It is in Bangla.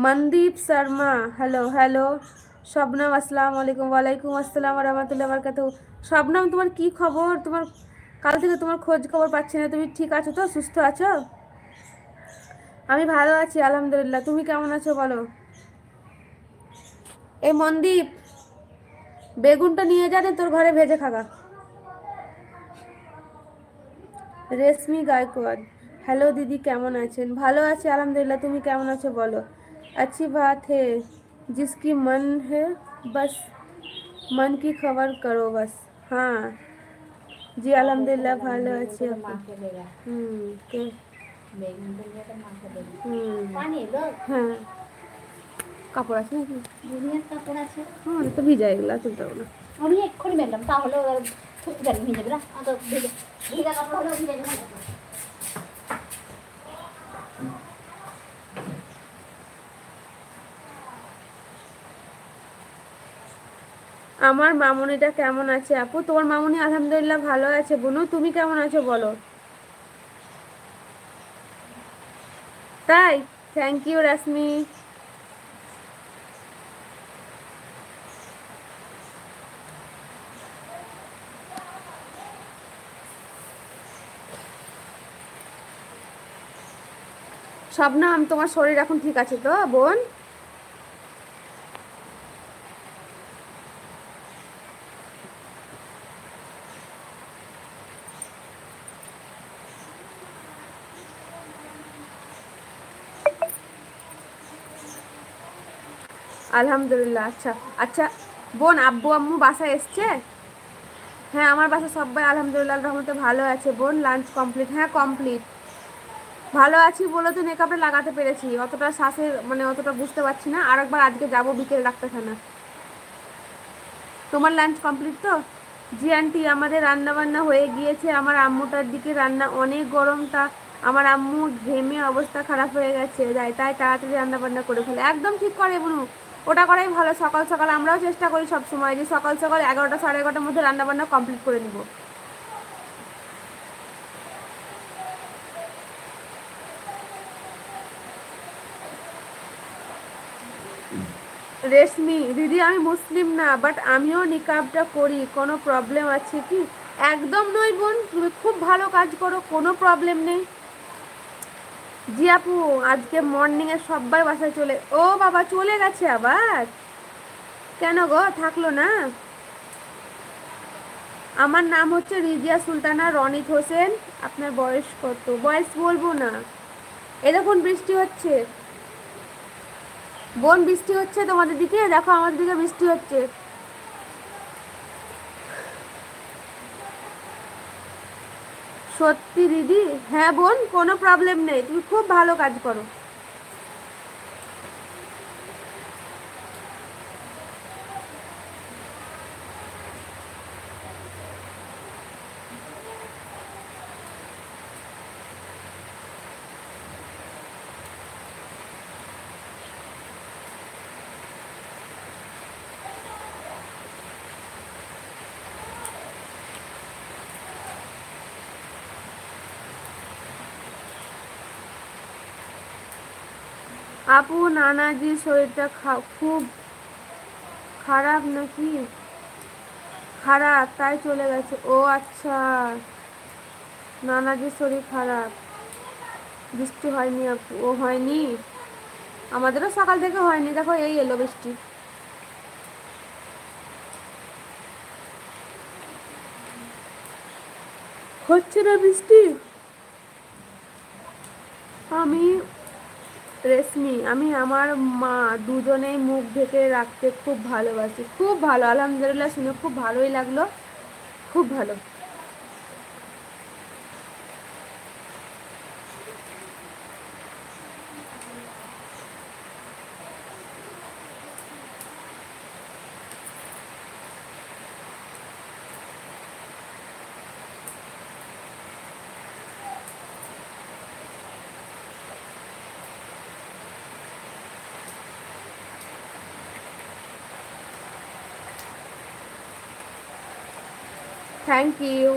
Mandeep Sharma, hello hello. শবনম, আসসালামু আলাইকুম। ওয়ালাইকুম আসসালাম রহমতুল্লাহ বারকাতুহু। শবনম, তোমার কি খবর? তোমার কাল থেকে তোমার খোঁজ খবর পাচ্ছি না। তুমি ঠিক আছো তো? সুস্থ আছো? আমি ভালো আছি আলহামদুলিল্লাহ। তুমি কেমন আছো বলো? এই মনদীপ, বেগুনটা নিয়ে যা রে, তোর ঘরে ভেজে খাগা। রেশমি গায়কোয়াড়, হ্যালো দিদি, কেমন আছেন? ভালো আছি আলহামদুলিল্লাহ। তুমি কেমন আছো বলো? अच्छी बात है, जिसकी मन है बस मन की खबर करो बस। हाँ জি আলহামদুলিল্লাহ, ভালো আছি আপু। কে? হ্যাঁ, কাপড় আছে নাকি? কাপড় আছে, আমার তো ভিজা, এগুলা তুলতে হবে না। আমি এক্ষুনি বেরলাম, তাহলে ভিজে যাবে না। ভিজা কাপড় হলেও ভিজে যাবে না। আমার মামুনিটা কেমন আছে আপু? তোমার মামুনি আলহামদুলিল্লাহ ভালো আছে বুনু। তুমি কেমন আছো বলো? তাই? Thank you রাশ্মি। শবনম, তোমার শরীর এখন ঠিক আছে তো বোন? আলহামদুলিল্লাহ। আচ্ছা আচ্ছা বোন, আব্বু আম্মু বাসায় এসছে? হ্যাঁ, আমার বাসায় সবাই আলহামদুলিল্লাহ রহমতে ভালো আছে বোন। Lunch complete? হ্যাঁ কমপ্লিট। ভালো আছি বলে তো মেকআপটা লাগাতে পেরেছি, অতটা শ্বাসের মানে অতটা বুঝতে পারছি না। আর একবার আজকে যাবো বিকেলে ডাক্তারখানা। তোমার লাঞ্চ কমপ্লিট তো? জি আন্টি, আমাদের রান্না বান্না হয়ে গিয়েছে। আমার আম্মুটার দিকে রান্না অনেক গরমটা, আমার আম্মু ঘেমে অবস্থা খারাপ হয়ে গেছে, তাই তাই তাড়াতাড়ি রান্না বান্না করে ফেলে। একদম ঠিক করে বলু, ওটা করাই ভালো। সকাল সকাল আমরাও চেষ্টা করি সব সময় যে সকাল সকাল 11টা সাড়ে 11টার মধ্যে রান্না বান্না কমপ্লিট করে নিব। রেশমি দিদি, আমি মুসলিম না, বাট আমিও নিকাবটা করি, কোনো প্রবলেম আছে কি? একদম নয় বোন, তুমি খুব ভালো কাজ করো, কোনো প্রবলেম নেই। জি আপু, আজকে মর্নিংয়ে সবাই বাসায় চলে, ও বাবা চলে গেছে আবার? কেন গো, থাকলো না? আমার নাম হচ্ছে রিজিয়া সুলতানা রনিত হোসেন। আপনার বয়স কত? বয়স বলবো না। এ দেখুন বৃষ্টি হচ্ছে বোন, বৃষ্টি হচ্ছে তোমাদের দিকে? দেখো আমাদের দিকে বৃষ্টি হচ্ছে। সত্যি দিদি? হ্যাঁ বোন, কোনো প্রবলেম নেই, তুমি খুব ভালো কাজ করো। আপু, নানাজির শরীরটা খুব খারাপ নাকি? খারাপ তাই চলে গেছে? ও আচ্ছা, নানাজির শরীর খারাপ। বৃষ্টি হয়নি আপু? ও হয়নি, আমাদেরও সকাল থেকে হয়নি, দেখো এই এলো বৃষ্টি। হচ্ছে না বৃষ্টি? আমি রেশমি, আমি আমার মা দুজনেই মুখ ঢেকে রাখতে খুব ভালোবাসি। খুব ভালো, আলহামদুলিল্লাহ, শুনে খুব ভালোই লাগলো। খুব ভালো। Thank you.